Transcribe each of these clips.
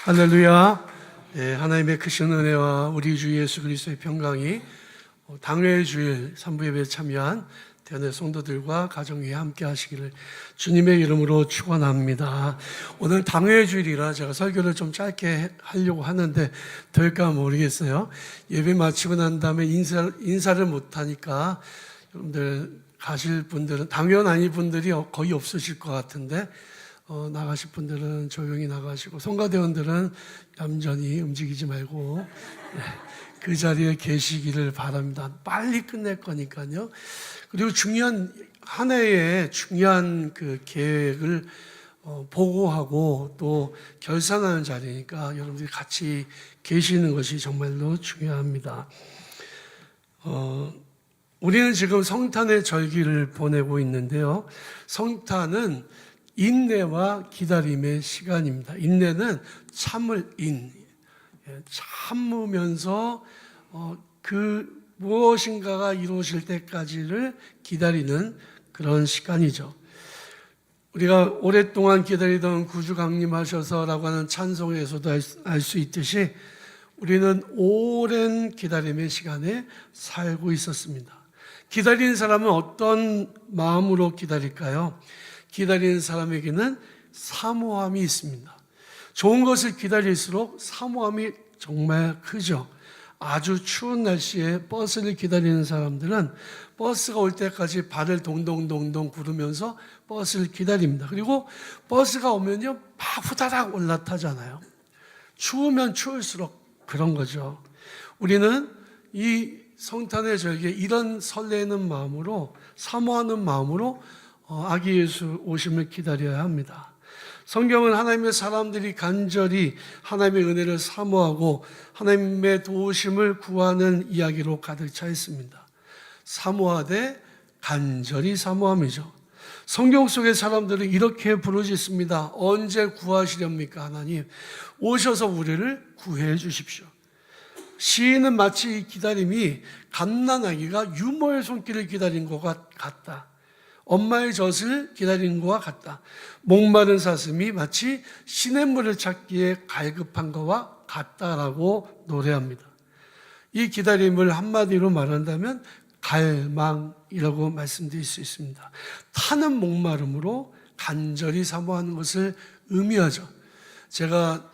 할렐루야. 하나님의 크신 은혜와 우리 주 예수 그리스도의 평강이 당회의 주일 3부 예배에 참여한 대한의 성도들과 가정 위에 함께 하시기를 주님의 이름으로 축원합니다. 오늘 당회의 주일이라 제가 설교를 좀 짧게 하려고 하는데 될까 모르겠어요. 예배 마치고 난 다음에 인사를 못하니까 여러분들 가실 분들은 당회원 아닌 분들이 거의 없으실 것 같은데 나가실 분들은 조용히 나가시고 성가대원들은 얌전히 움직이지 말고 그 자리에 계시기를 바랍니다. 빨리 끝낼 거니까요. 그리고 한 해의 중요한 그 계획을 보고하고 또 결산하는 자리니까 여러분들이 같이 계시는 것이 정말로 중요합니다. 우리는 지금 성탄의 절기를 보내고 있는데요. 성탄은 인내와 기다림의 시간입니다. 인내는 참을 참으면서 그 무엇인가가 이루어질 때까지를 기다리는 그런 시간이죠. 우리가 오랫동안 기다리던 구주 강림하셔서라고 하는 찬송에서도 알 수 있듯이 우리는 오랜 기다림의 시간에 살고 있었습니다. 기다리는 사람은 어떤 마음으로 기다릴까요? 기다리는 사람에게는 사모함이 있습니다. 좋은 것을 기다릴수록 사모함이 정말 크죠. 아주 추운 날씨에 버스를 기다리는 사람들은 버스가 올 때까지 발을 동동동동 구르면서 버스를 기다립니다. 그리고 버스가 오면요, 막 후다닥 올라타잖아요. 추우면 추울수록 그런 거죠. 우리는 이 성탄의 절기에 이런 설레는 마음으로, 사모하는 마음으로 아기 예수 오심을 기다려야 합니다. 성경은 하나님의 사람들이 간절히 하나님의 은혜를 사모하고 하나님의 도우심을 구하는 이야기로 가득 차 있습니다. 사모하되 간절히 사모함이죠. 성경 속의 사람들은 이렇게 부르짖습니다. 언제 구하시렵니까 하나님? 오셔서 우리를 구해 주십시오. 시인은 마치 이 기다림이 갓난아기가 유모의 손길을 기다린 것 같다. 엄마의 젖을 기다리는 것과 같다. 목마른 사슴이 마치 시냇물을 찾기에 갈급한 것과 같다라고 노래합니다. 이 기다림을 한마디로 말한다면 갈망이라고 말씀드릴 수 있습니다. 타는 목마름으로 간절히 사모하는 것을 의미하죠. 제가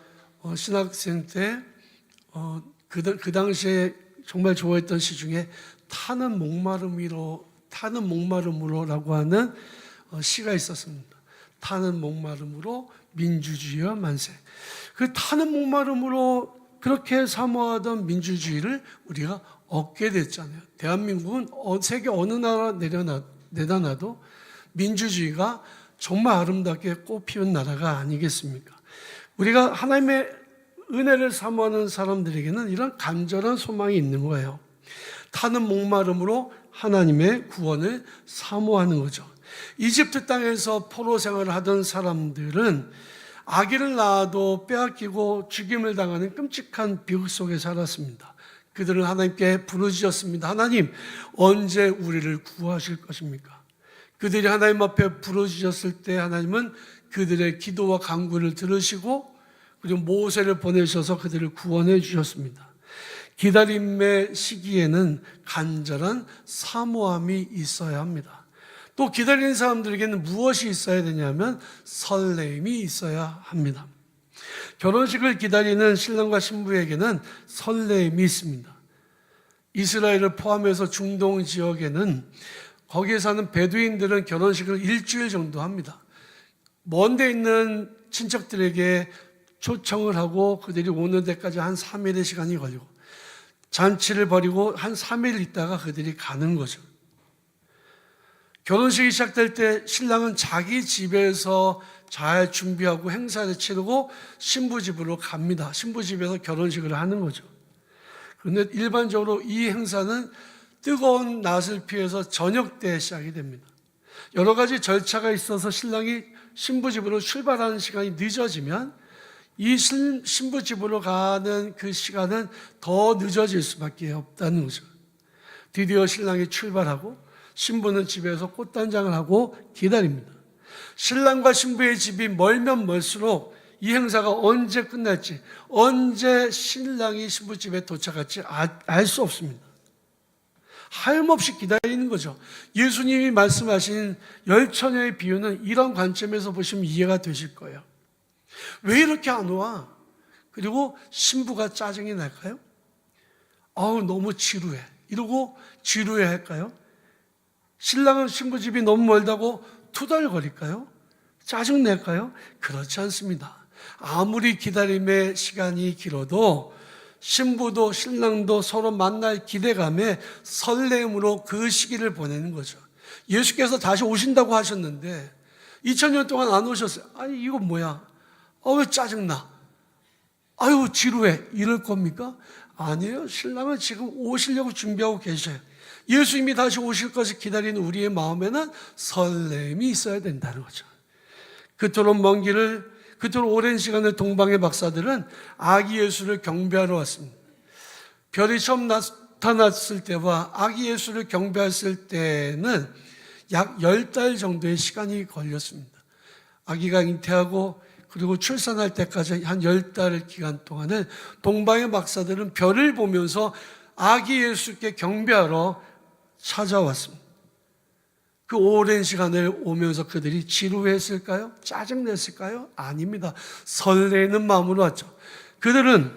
신학생 때 그 당시에 정말 좋아했던 시 중에 타는 목마름으로라고 하는 시가 있었습니다. 타는 목마름으로 민주주의와 만세. 그 타는 목마름으로 그렇게 사모하던 민주주의를 우리가 얻게 됐잖아요. 대한민국은 세계 어느 나라 내다 놔도 민주주의가 정말 아름답게 꽃피운 나라가 아니겠습니까? 우리가 하나님의 은혜를 사모하는 사람들에게는 이런 간절한 소망이 있는 거예요. 타는 목마름으로 하나님의 구원을 사모하는 거죠. 이집트 땅에서 포로 생활을 하던 사람들은 아기를 낳아도 빼앗기고 죽임을 당하는 끔찍한 비극 속에 살았습니다. 그들은 하나님께 부르짖었습니다. 하나님, 언제 우리를 구하실 것입니까? 그들이 하나님 앞에 부르짖었을 때 하나님은 그들의 기도와 간구를 들으시고 그리고 모세를 보내셔서 그들을 구원해 주셨습니다. 기다림의 시기에는 간절한 사모함이 있어야 합니다. 또 기다리는 사람들에게는 무엇이 있어야 되냐면 설레임이 있어야 합니다. 결혼식을 기다리는 신랑과 신부에게는 설레임이 있습니다. 이스라엘을 포함해서 중동 지역에는 거기에 사는 베두인들은 결혼식을 일주일 정도 합니다. 먼 데 있는 친척들에게 초청을 하고 그들이 오는 데까지 한 3일의 시간이 걸리고 잔치를 벌이고 한 3일 있다가 그들이 가는 거죠. 결혼식이 시작될 때 신랑은 자기 집에서 잘 준비하고 행사를 치르고 신부 집으로 갑니다. 신부 집에서 결혼식을 하는 거죠. 그런데 일반적으로 이 행사는 뜨거운 낯을 피해서 저녁 때 시작이 됩니다. 여러 가지 절차가 있어서 신랑이 신부 집으로 출발하는 시간이 늦어지면 이 신부 집으로 가는 그 시간은 더 늦어질 수밖에 없다는 거죠. 드디어 신랑이 출발하고 신부는 집에서 꽃단장을 하고 기다립니다. 신랑과 신부의 집이 멀면 멀수록 이 행사가 언제 끝날지, 언제 신랑이 신부집에 도착할지 알 수 없습니다. 하염없이 기다리는 거죠. 예수님이 말씀하신 열처녀의 비유는 이런 관점에서 보시면 이해가 되실 거예요. 왜 이렇게 안 와? 그리고 신부가 짜증이 날까요? 너무 지루해. 이러고 지루해 할까요? 신랑은 신부집이 너무 멀다고 투덜거릴까요? 짜증낼까요? 그렇지 않습니다. 아무리 기다림의 시간이 길어도 신부도 신랑도 서로 만날 기대감에 설렘으로 그 시기를 보내는 거죠. 예수께서 다시 오신다고 하셨는데 2000년 동안 안 오셨어요. 아니 이거 뭐야? 왜 짜증나? 아유 지루해. 이럴 겁니까? 아니에요. 신랑은 지금 오시려고 준비하고 계셔요. 예수님이 다시 오실 것을 기다리는 우리의 마음에는 설렘이 있어야 된다는 거죠. 그토록 먼 길을, 그토록 오랜 시간을 동방의 박사들은 아기 예수를 경배하러 왔습니다. 별이 처음 나타났을 때와 아기 예수를 경배했을 때는 약 10달 정도의 시간이 걸렸습니다. 아기가 잉태하고 그리고 출산할 때까지 한 10달 기간 동안을 동방의 박사들은 별을 보면서 아기 예수께 경배하러 찾아왔습니다. 그 오랜 시간을 오면서 그들이 지루했을까요? 짜증냈을까요? 아닙니다. 설레는 마음으로 왔죠. 그들은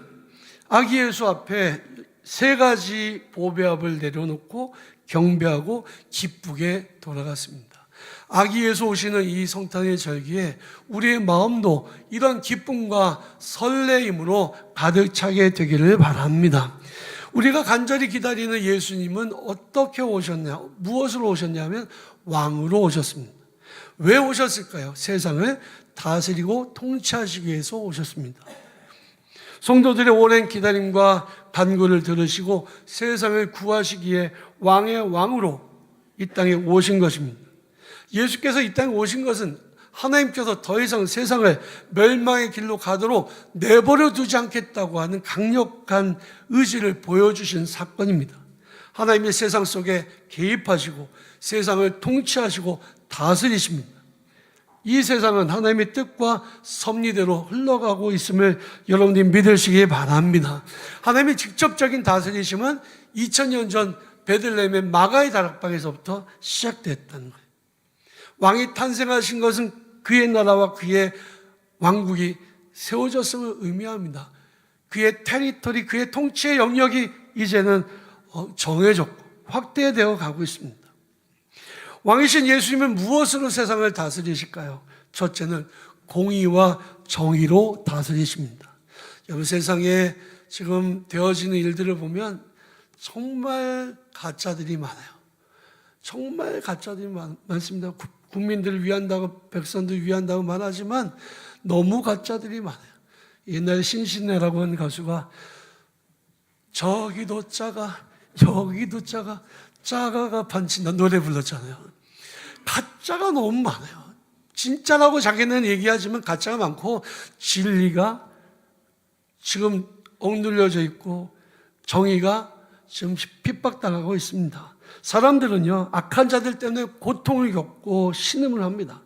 아기 예수 앞에 3가지 보배압을 내려놓고 경배하고 기쁘게 돌아갔습니다. 아기 예수 오시는 이 성탄의 절기에 우리의 마음도 이런 기쁨과 설레임으로 가득 차게 되기를 바랍니다. 우리가 간절히 기다리는 예수님은 어떻게 오셨냐, 무엇으로 오셨냐면 왕으로 오셨습니다. 왜 오셨을까요? 세상을 다스리고 통치하시기 위해서 오셨습니다. 성도들의 오랜 기다림과 간구를 들으시고 세상을 구하시기에 왕의 왕으로 이 땅에 오신 것입니다. 예수께서 이 땅에 오신 것은 하나님께서 더 이상 세상을 멸망의 길로 가도록 내버려 두지 않겠다고 하는 강력한 의지를 보여주신 사건입니다. 하나님이 세상 속에 개입하시고 세상을 통치하시고 다스리십니다. 이 세상은 하나님의 뜻과 섭리대로 흘러가고 있음을 여러분들이 믿으시기 바랍니다. 하나님의 직접적인 다스리심은 2000년 전 베들레헴의 마가의 다락방에서부터 시작됐다는 거예요. 왕이 탄생하신 것은 그의 나라와 그의 왕국이 세워졌음을 의미합니다. 그의 테리토리, 그의 통치의 영역이 이제는 정해졌고 확대되어 가고 있습니다. 왕이신 예수님은 무엇으로 세상을 다스리실까요? 첫째는 공의와 정의로 다스리십니다. 여러분, 세상에 지금 되어지는 일들을 보면 정말 가짜들이 많아요. 정말 가짜들이 많습니다. 국민들을 위한다고, 백성들을 위한다고 말하지만 너무 가짜들이 많아요. 옛날에 신신애라고 하는 가수가 저기도 작아, 여기도 작아, 작아가 반친다 노래 불렀잖아요. 가짜가 너무 많아요. 진짜라고 자기는 얘기하지만 가짜가 많고 진리가 지금 억눌려져 있고 정의가 지금 핍박당하고 있습니다. 사람들은요, 악한 자들 때문에 고통을 겪고 신음을 합니다.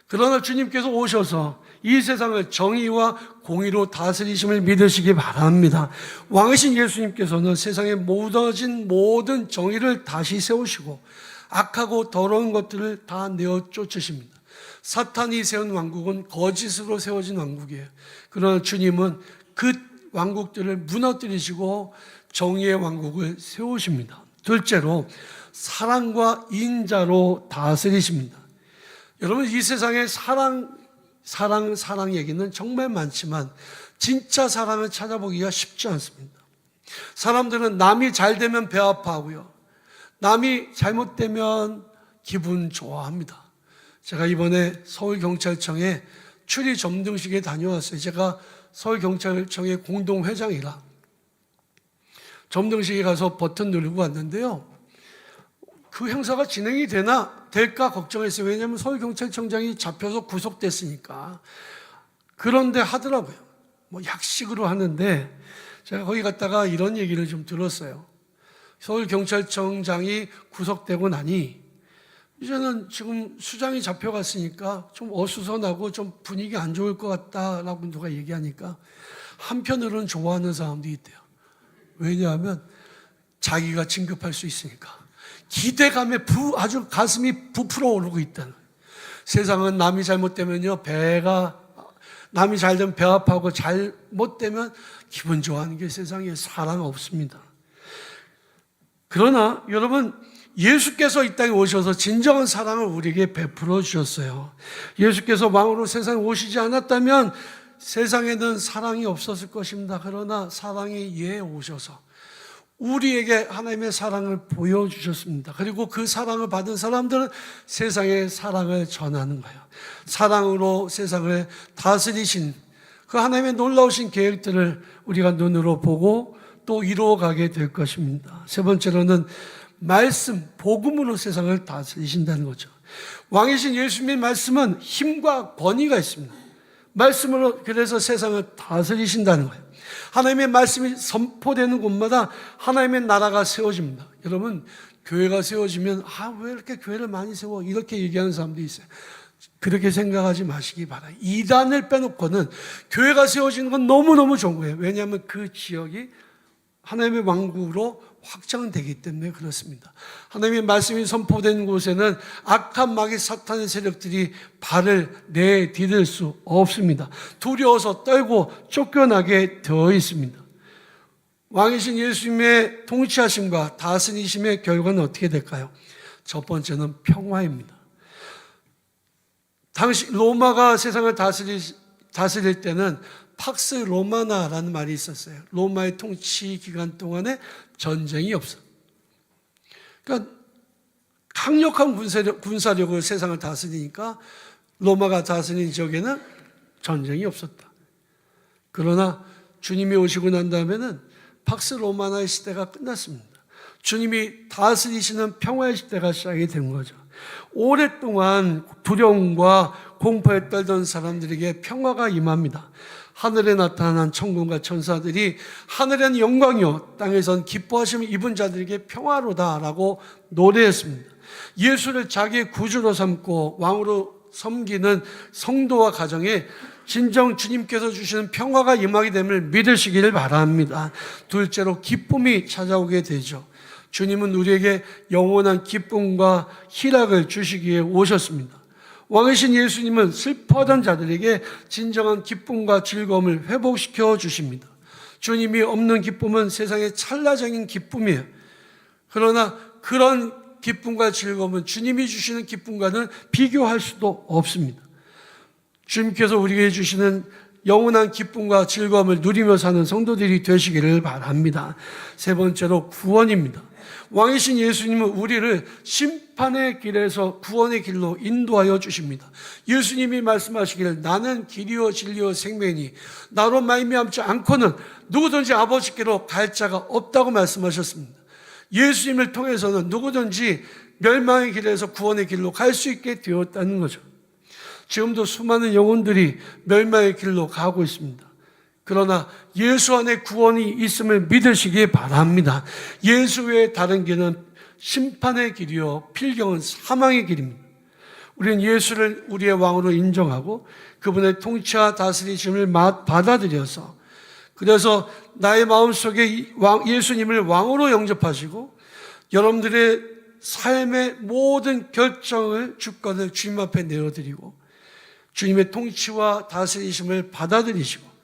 그러나 주님께서 오셔서 이 세상을 정의와 공의로 다스리심을 믿으시기 바랍니다. 왕이신 예수님께서는 세상에 묻어진 모든 정의를 다시 세우시고 악하고 더러운 것들을 다 내어 쫓으십니다. 사탄이 세운 왕국은 거짓으로 세워진 왕국이에요. 그러나 주님은 그 왕국들을 무너뜨리시고 정의의 왕국을 세우십니다. 둘째로 사랑과 인자로 다스리십니다. 여러분, 이 세상에 사랑 얘기는 정말 많지만 진짜 사랑을 찾아보기가 쉽지 않습니다. 사람들은 남이 잘 되면 배 아파하고요, 남이 잘못되면 기분 좋아합니다. 제가 이번에 서울경찰청에 추리 점등식에 다녀왔어요. 제가 서울경찰청의 공동회장이라 점등식에 가서 버튼 누르고 왔는데요, 그 행사가 진행이 될까 걱정했어요. 왜냐하면 서울경찰청장이 잡혀서 구속됐으니까. 그런데 하더라고요. 약식으로 하는데 제가 거기 갔다가 이런 얘기를 좀 들었어요. 서울경찰청장이 구속되고 나니 이제는 지금 수장이 잡혀갔으니까 좀 어수선하고 좀 분위기 안 좋을 것 같다라고 누가 얘기하니까 한편으로는 좋아하는 사람도 있대요. 왜냐하면 자기가 진급할 수 있으니까. 기대감에 아주 가슴이 부풀어 오르고 있다는 거예요. 세상은 남이 잘못되면요, 남이 잘 되면 배 아파하고 잘못되면 기분 좋아하는 게 세상에 사람 없습니다. 그러나 여러분, 예수께서 이 땅에 오셔서 진정한 사랑을 우리에게 베풀어 주셨어요. 예수께서 왕으로 세상에 오시지 않았다면 세상에는 사랑이 없었을 것입니다. 그러나 사랑이 오셔서 우리에게 하나님의 사랑을 보여주셨습니다. 그리고 그 사랑을 받은 사람들은 세상에 사랑을 전하는 거예요. 사랑으로 세상을 다스리신 그 하나님의 놀라우신 계획들을 우리가 눈으로 보고 또 이루어가게 될 것입니다. 세 번째로는 말씀, 복음으로 세상을 다스리신다는 거죠. 왕이신 예수님의 말씀은 힘과 권위가 있습니다. 말씀으로 그래서 세상을 다스리신다는 거예요. 하나님의 말씀이 선포되는 곳마다 하나님의 나라가 세워집니다. 여러분, 교회가 세워지면 왜 이렇게 교회를 많이 세워? 이렇게 얘기하는 사람도 있어요. 그렇게 생각하지 마시기 바라요. 이단을 빼놓고는 교회가 세워지는 건 너무너무 좋은 거예요. 왜냐하면 그 지역이 하나님의 왕국으로 확장되기 때문에 그렇습니다. 하나님의 말씀이 선포된 곳에는 악한 마귀 사탄의 세력들이 발을 내디딜 수 없습니다. 두려워서 떨고 쫓겨나게 되어 있습니다. 왕이신 예수님의 통치하심과 다스리심의 결과는 어떻게 될까요? 첫 번째는 평화입니다. 당시 로마가 세상을 다스릴 때는 팍스 로마나라는 말이 있었어요. 로마의 통치 기간 동안에 전쟁이 없어. 그러니까 강력한 군사력으로 세상을 다스리니까 로마가 다스린 지역에는 전쟁이 없었다. 그러나 주님이 오시고 난 다음에는 팍스 로마나의 시대가 끝났습니다. 주님이 다스리시는 평화의 시대가 시작이 된 거죠. 오랫동안 두려움과 공포에 떨던 사람들에게 평화가 임합니다. 하늘에 나타난 천군과 천사들이 하늘엔 영광이요 땅에선 기뻐하심을 입은 자들에게 평화로다라고 노래했습니다. 예수를 자기의 구주로 삼고 왕으로 섬기는 성도와 가정에 진정 주님께서 주시는 평화가 임하게 됨을 믿으시기를 바랍니다. 둘째로 기쁨이 찾아오게 되죠. 주님은 우리에게 영원한 기쁨과 희락을 주시기에 오셨습니다. 왕이신 예수님은 슬퍼하던 자들에게 진정한 기쁨과 즐거움을 회복시켜 주십니다. 주님이 없는 기쁨은 세상의 찰나적인 기쁨이에요. 그러나 그런 기쁨과 즐거움은 주님이 주시는 기쁨과는 비교할 수도 없습니다. 주님께서 우리에게 주시는 영원한 기쁨과 즐거움을 누리며 사는 성도들이 되시기를 바랍니다. 세 번째로 구원입니다. 왕이신 예수님은 우리를 심판의 길에서 구원의 길로 인도하여 주십니다. 예수님이 말씀하시기를 나는 길이요 진리요 생명이니 나로 말미암지 않고는 누구든지 아버지께로 갈 자가 없다고 말씀하셨습니다. 예수님을 통해서는 누구든지 멸망의 길에서 구원의 길로 갈 수 있게 되었다는 거죠. 지금도 수많은 영혼들이 멸망의 길로 가고 있습니다. 그러나 예수 안에 구원이 있음을 믿으시기 바랍니다. 예수 외에 다른 길은 심판의 길이요 필경은 사망의 길입니다. 우리는 예수를 우리의 왕으로 인정하고 그분의 통치와 다스리심을 받아들여서 그래서 나의 마음속에 예수님을 왕으로 영접하시고 여러분들의 삶의 모든 결정을 주권을 주님 앞에 내어드리고 주님의 통치와 다스리심을 받아들이시고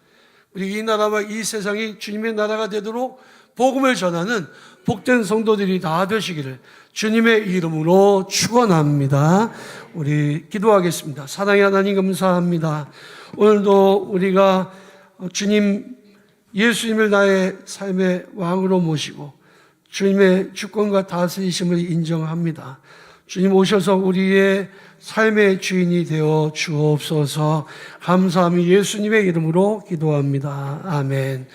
우리 이 나라와 이 세상이 주님의 나라가 되도록 복음을 전하는 복된 성도들이 다 되시기를 주님의 이름으로 축원합니다. 우리 기도하겠습니다. 사랑의 하나님 감사합니다. 오늘도 우리가 주님 예수님을 나의 삶의 왕으로 모시고 주님의 주권과 다스리심을 인정합니다. 주님 오셔서 우리의 삶의 주인이 되어 주옵소서. 감사함이 예수님의 이름으로 기도합니다. 아멘.